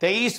23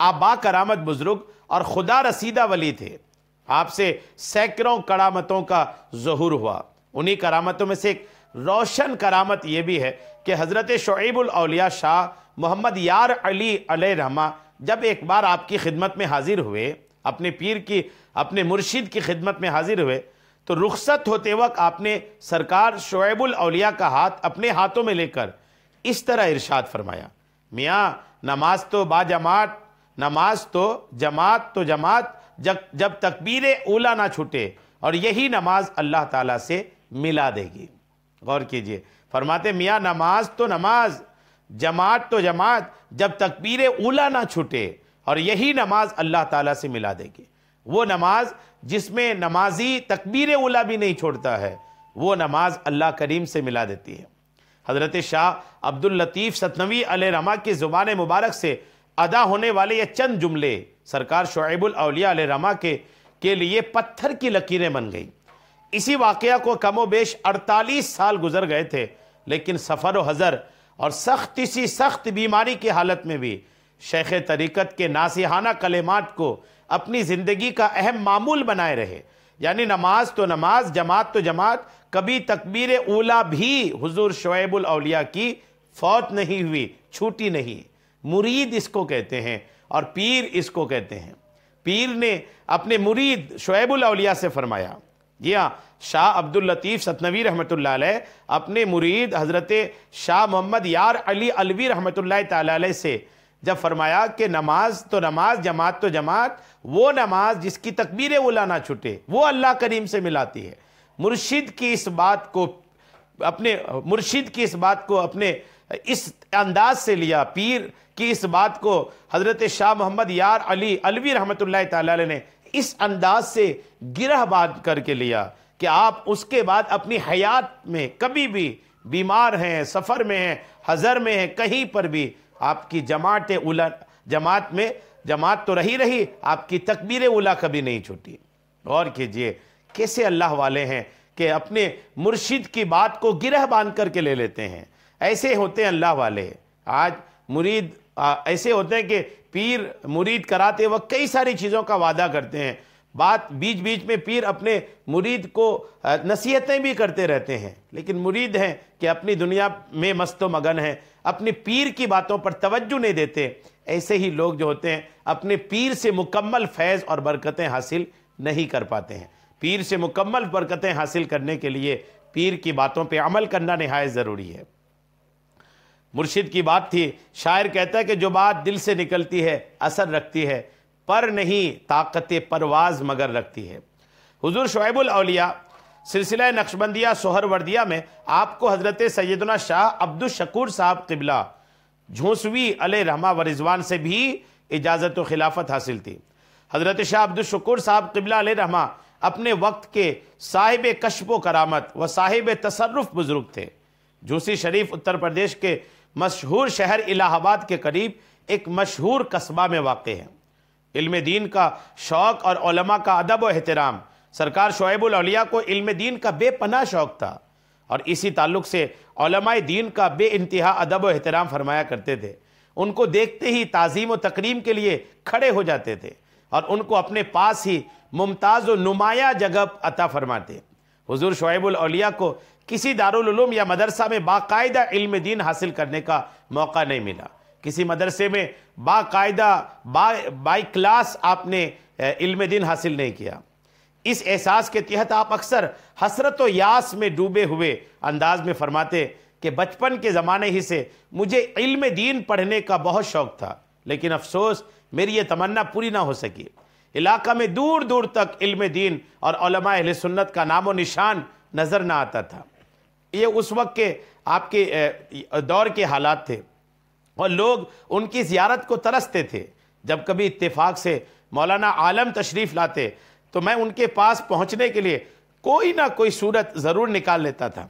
آپ با کرامت بزرگ اور خدا رسیدہ ولی تھے، آپ سے سینکڑوں کرامتوں کا ظہور ہوا۔ انہی کرامتوں میں سے ایک روشن کرامت یہ بھی ہے کہ حضرت شعیب الاولیاء شاہ محمد یار علی علیہ رحمہ جب ایک بار آپ کی خدمت میں حاضر ہوئے، اپنے پیر کی، اپنے مرشد کی خدمت میں حاضر ہوئے، تو رخصت ہوتے وقت آپ نے سرکار شعیب الاولیاء کا ہاتھ اپنے ہاتھوں میں لے کر اس طرح ارشاد فرمایا، میاں نماز تو با جماعت، نماز تو جماعت جب تکبیر اولا نہ چھوٹے، اور یہی نماز اللہ تعالیٰ سے ملا دے گی۔ غور کیجئے، فرماتے میاں نماز تو نماز، جماعت تو جماعت جب تکبیر اولا نہ چھوٹے، اور یہی نماز اللہ تعالیٰ سے ملا دے گی۔ وہ نماز جس میں نمازی تکبیر اولا بھی نہیں چھوڑتا ہے، وہ نماز اللہ کریم سے ملا دیتی ہے۔ حضرت شاہ عبداللطیف ستنوی علیہ رحمہ کی زبان مبارک سے ادا ہونے والے یہ چند جملے سرکار شعیب الاولیاء علیہ رحمہ کے لیے پتھر کی لکیریں بن گئیں۔ اسی واقعہ کو کم و بیش 48 سال گزر گئے تھے، لیکن سفر و حضر اور سخت بیماری کی حالت میں بھی شیخ طریقت کے ناصحانہ کلمات کو اپنی زندگی کا اہم معمول بنائے رہے، یعنی نماز تو نماز، جماعت تو جماعت، کبھی تکبیر اولا بھی حضور شعیب الاولیاء کی فوت نہیں ہوئی، چھوٹی نہیں۔ مرید اس کو کہتے ہیں اور پیر اس کو کہتے ہیں۔ پیر نے اپنے مرید شعیب الاولیاء سے فرمایا، جی ہاں، شاہ عبداللطیف ستنوی رحمۃ اللہ علیہ اپنے مرید حضرت شاہ محمد یار علی علوی رحمۃ اللہ تعالی علیہ سے جب فرمایا کہ نماز تو نماز، جماعت تو جماعت، وہ نماز جس کی تکبیر اولا نہ چھٹے، وہ اللہ کریم سے ملاتی ہے۔ مرشد کی اس بات کو اپنے اس انداز سے لیا، پیر کی اس بات کو حضرت شاہ محمد یار علی علوی رحمۃ اللہ تعالی علیہ نے اس انداز سے گرہ باندھ کر کے لیا کہ آپ اس کے بعد اپنی حیات میں کبھی بھی بیمار ہیں، سفر میں ہیں، حضر میں ہیں، کہیں پر بھی آپ کی جماعت تو رہی، آپ کی تکبیر اولا کبھی نہیں چھوٹی۔ غور کیجئے کیسے اللہ والے ہیں کہ اپنے مرشد کی بات کو گرہ باندھ کر کے لے لیتے ہیں۔ ایسے ہوتے ہیں اللہ والے۔ آج مرید ایسے ہوتے ہیں کہ پیر مرید کراتے وقت کئی ساری چیزوں کا وعدہ کرتے ہیں، بیچ میں پیر اپنے مرید کو نصیحتیں بھی کرتے رہتے ہیں، لیکن مرید ہیں کہ اپنی دنیا میں مست و مگن ہیں، اپنے پیر کی باتوں پر توجہ نہیں دیتے۔ ایسے ہی لوگ جو ہوتے ہیں اپنے پیر سے مکمل فیض اور برکتیں حاصل نہیں کر پاتے ہیں۔ پیر سے مکمل برکتیں حاصل کرنے کے لیے پیر کی باتوں پہ عمل کرنا نہایت ضروری ہے۔ مرشد کی بات تھی، شاعر کہتا ہے کہ جو بات دل سے نکلتی ہے اثر رکھتی ہے، پر نہیں طاقت پرواز مگر رکھتی ہے۔ حضور شعیب الاولیاء سلسلہ نقشبندیہ سہروردیہ میں آپ کو حضرت سیدنا شاہ عبدالشکور صاحب قبلہ جھونسوی علیہ رحمہ و رضوان سے بھی اجازت و خلافت حاصل تھی۔ حضرت شاہ عبدالشکور صاحب قبلہ علیہ رحمہ اپنے وقت کے صاحب کشف و کرامت و صاحب تصرف بزرگ تھے۔ جھوسی شریف اتر پردیش کے مشہور شہر الہ آباد کے قریب ایک مشہور قصبہ میں واقع ہے۔ علم دین کا شوق اور علماء کا ادب و احترام، سرکار شعیب الاولیاء کو علم دین کا بے پناہ شوق تھا، اور اسی تعلق سے علماء دین کا بے انتہا ادب و احترام فرمایا کرتے تھے۔ ان کو دیکھتے ہی تعظیم و تکریم کے لیے کھڑے ہو جاتے تھے اور ان کو اپنے پاس ہی ممتاز و نمایاں جگہ عطا فرماتے۔ حضور شعیب الاولیاء کو کسی دارالعلوم یا مدرسہ میں باقاعدہ علم دین حاصل کرنے کا موقع نہیں ملا۔ کسی مدرسے میں باقاعدہ بائی کلاس آپ نے علم دین حاصل نہیں کیا۔ اس احساس کے تحت آپ اکثر حسرت و یاس میں ڈوبے ہوئے انداز میں فرماتے کہ بچپن کے زمانے ہی سے مجھے علم دین پڑھنے کا بہت شوق تھا، لیکن افسوس میری یہ تمنا پوری نہ ہو سکی۔ علاقہ میں دور دور تک علم دین اور علماء اہل سنت کا نام و نشان نظر نہ آتا تھا۔ یہ اس وقت کے آپ کے دور کے حالات تھے، اور لوگ ان کی زیارت کو ترستے تھے۔ جب کبھی اتفاق سے مولانا عالم تشریف لاتے تو میں ان کے پاس پہنچنے کے لیے کوئی نہ کوئی صورت ضرور نکال لیتا تھا۔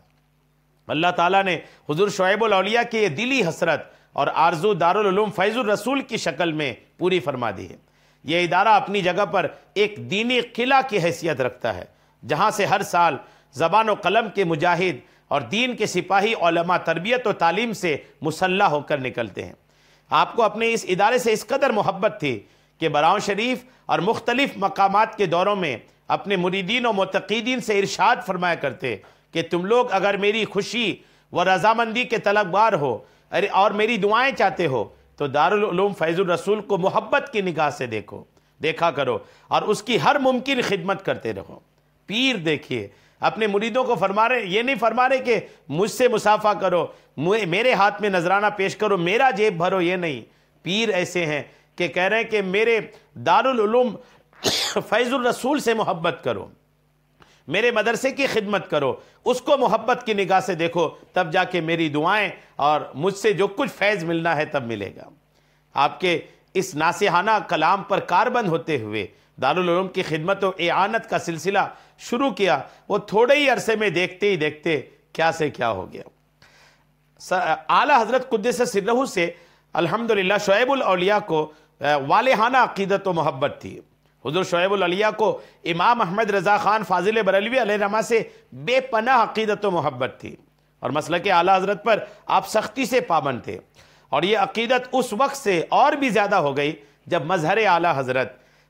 اللہ تعالیٰ نے حضور شعیب الاولیاء کی یہ دلی حسرت اور آرزو دارالعلوم فیض الرسول کی شکل میں پوری فرما دی ہے۔ یہ ادارہ اپنی جگہ پر ایک دینی قلعہ کی حیثیت رکھتا ہے، جہاں سے ہر سال زبان و قلم کے مجاہد اور دین کے سپاہی علماء تربیت و تعلیم سے مسلح ہو کر نکلتے ہیں۔ آپ کو اپنے اس ادارے سے اس قدر محبت تھی کہ براؤں شریف اور مختلف مقامات کے دوروں میں اپنے مریدین و متقیدین سے ارشاد فرمایا کرتے کہ تم لوگ اگر میری خوشی و رضامندی کے طلبگار ہو اور میری دعائیں چاہتے ہو تو دارالعلوم فیض الرسول کو محبت کی نگاہ سے دیکھا کرو اور اس کی ہر ممکن خدمت کرتے رہو۔ پیر دیکھیے اپنے مریدوں کو فرما رہے، یہ نہیں فرما رہے کہ مجھ سے مسافہ کرو، میرے ہاتھ میں نذرانہ پیش کرو، میرا جیب بھرو، یہ نہیں۔ پیر ایسے ہیں کہ کہہ رہے ہیں کہ میرے دارالعلوم فیض الرسول سے محبت کرو، میرے مدرسے کی خدمت کرو، اس کو محبت کی نگاہ سے دیکھو، تب جا کے میری دعائیں اور مجھ سے جو کچھ فیض ملنا ہے تب ملے گا۔ آپ کے اس ناصحانہ کلام پر کاربند ہوتے ہوئے دارالعلوم کی خدمت و اعانت کا سلسلہ شروع کیا، وہ تھوڑے ہی عرصے میں دیکھتے ہی دیکھتے کیا سے کیا ہو گیا۔ اعلیٰ حضرت قدس سرہ سے الحمدللہ شعیب الاولیاء کو والہانہ عقیدت و محبت تھی۔ حضور شعیب الاولیاء کو امام احمد رضا خان فاضل بریلوی علیہ رحمہ سے بے پناہ عقیدت و محبت تھی، اور مسلک اعلیٰ حضرت پر آپ سختی سے پابند تھے، اور یہ عقیدت اس وقت سے اور بھی زیادہ ہو گئی جب مظہر اعلیٰ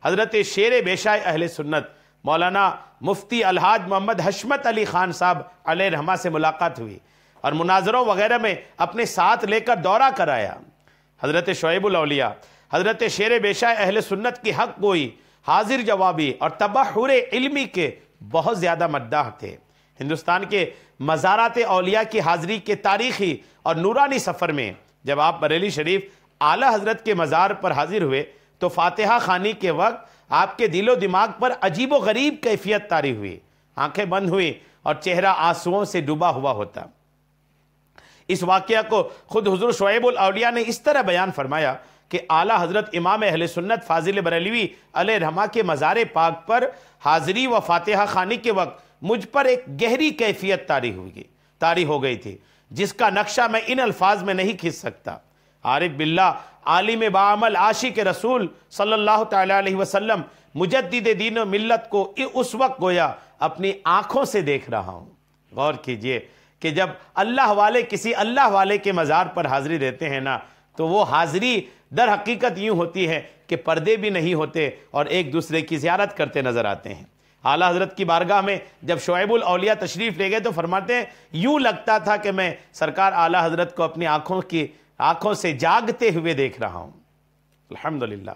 حضرت شیر بیشائے اہل سنت مولانا مفتی الحاج محمد حشمت علی خان صاحب علیہ رحمہ سے ملاقات ہوئی اور مناظروں وغیرہ میں اپنے ساتھ لے کر دورہ کرایا۔ حضرت شعیب الاولیاء حضرت شیر بیشائے اہل سنت کی حق گوئی، حاضر جوابی اور تبحر علمی کے بہت زیادہ مداح تھے۔ ہندوستان کے مزارات اولیاء کی حاضری کے تاریخی اور نورانی سفر میں جب آپ بریلی شریف اعلیٰ حضرت کے مزار پر حاضر ہوئے تو فاتحہ خوانی کے وقت آپ کے دل و دماغ پر عجیب و غریب کیفیت طاری ہوئی، آنکھیں بند ہوئی اور چہرہ آنسوؤں سے ڈوبا ہوا ہوتا۔ اس واقعہ کو خود حضور شعیب الاولیاء نے اس طرح بیان فرمایا کہ اعلیٰ حضرت امام اہل سنت فاضل بریلوی علیہ رحمہ کے مزار پاک پر حاضری و فاتحہ خوانی کے وقت مجھ پر ایک گہری کیفیت طاری ہو گئی تھی، جس کا نقشہ میں ان الفاظ میں نہیں کھینچ سکتا۔ عارف باللہ، عالم باعمل، عاشق رسول صلی اللہ تعالیٰ علیہ وسلم، مجدد دین و ملت کو اس وقت گویا اپنی آنکھوں سے دیکھ رہا ہوں۔ غور کیجئے کہ جب اللہ والے کسی اللہ والے کے مزار پر حاضری دیتے ہیں نا، تو وہ حاضری در حقیقت یوں ہوتی ہے کہ پردے بھی نہیں ہوتے اور ایک دوسرے کی زیارت کرتے نظر آتے ہیں۔ اعلیٰ حضرت کی بارگاہ میں جب شعیب الاولیاء تشریف لے گئے تو فرماتے ہیں یوں لگتا تھا کہ میں سرکار اعلیٰ حضرت کو اپنی آنکھوں سے جاگتے ہوئے دیکھ رہا ہوں۔ الحمدللہ۔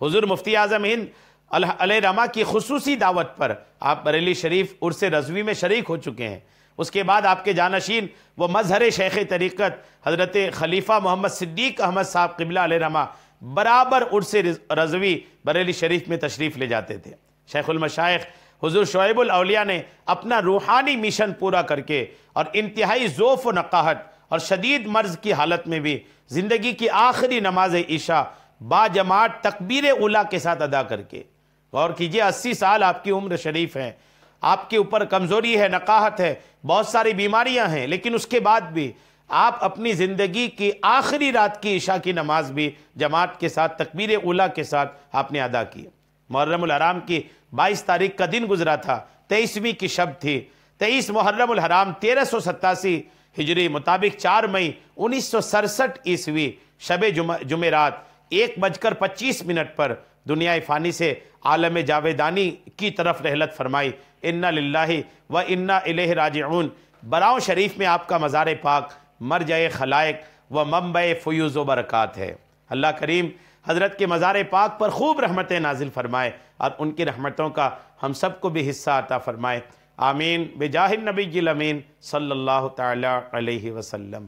حضور مفتی اعظم ہند علیہ رحمہ کی خصوصی دعوت پر آپ بریلی شریف عرس رضوی میں شریک ہو چکے ہیں۔ اس کے بعد آپ کے جانشین وہ مظہر شیخ طریقت حضرت خلیفہ محمد صدیق احمد صاحب قبلہ علیہ رحمہ برابر عرس رضوی بریلی شریف میں تشریف لے جاتے تھے۔ شیخ المشائخ حضور شعیب الاولیاء نے اپنا روحانی مشن پورا کر کے اور انتہائی ذوف و نقاہت اور شدید مرض کی حالت میں بھی زندگی کی آخری نماز عشاء با جماعت تکبیر اولیٰ کے ساتھ ادا کر کے، غور کیجئے 80 سال آپ کی عمر شریف ہے، آپ کے اوپر کمزوری ہے، نقاہت ہے، بہت ساری بیماریاں ہیں، لیکن اس کے بعد بھی آپ اپنی زندگی کی آخری رات کی عشاء کی نماز بھی جماعت کے ساتھ تکبیر اولیٰ کے ساتھ آپ نے ادا کی۔ محرم الحرام کی 22 تاریخ کا دن گزرا تھا، 23ویں کی شب تھی، 23 محرم الحرام 1387 ہجری مطابق 4 مئی 1967 عیسوی شب جمعرات 1:25 پر دنیا فانی سے عالم جاویدانی کی طرف رحلت فرمائی۔ انا للہ و انا الیہ راجعون۔ براؤں شریف میں آپ کا مزار پاک مرجع خلائق و منبع فیوز و برکات ہے۔ اللہ کریم حضرت کے مزار پاک پر خوب رحمتیں نازل فرمائے اور ان کی رحمتوں کا ہم سب کو بھی حصہ عطا فرمائے۔ آمین بجاہ النبی الامین صلی اللہ تعالی علیہ وسلم۔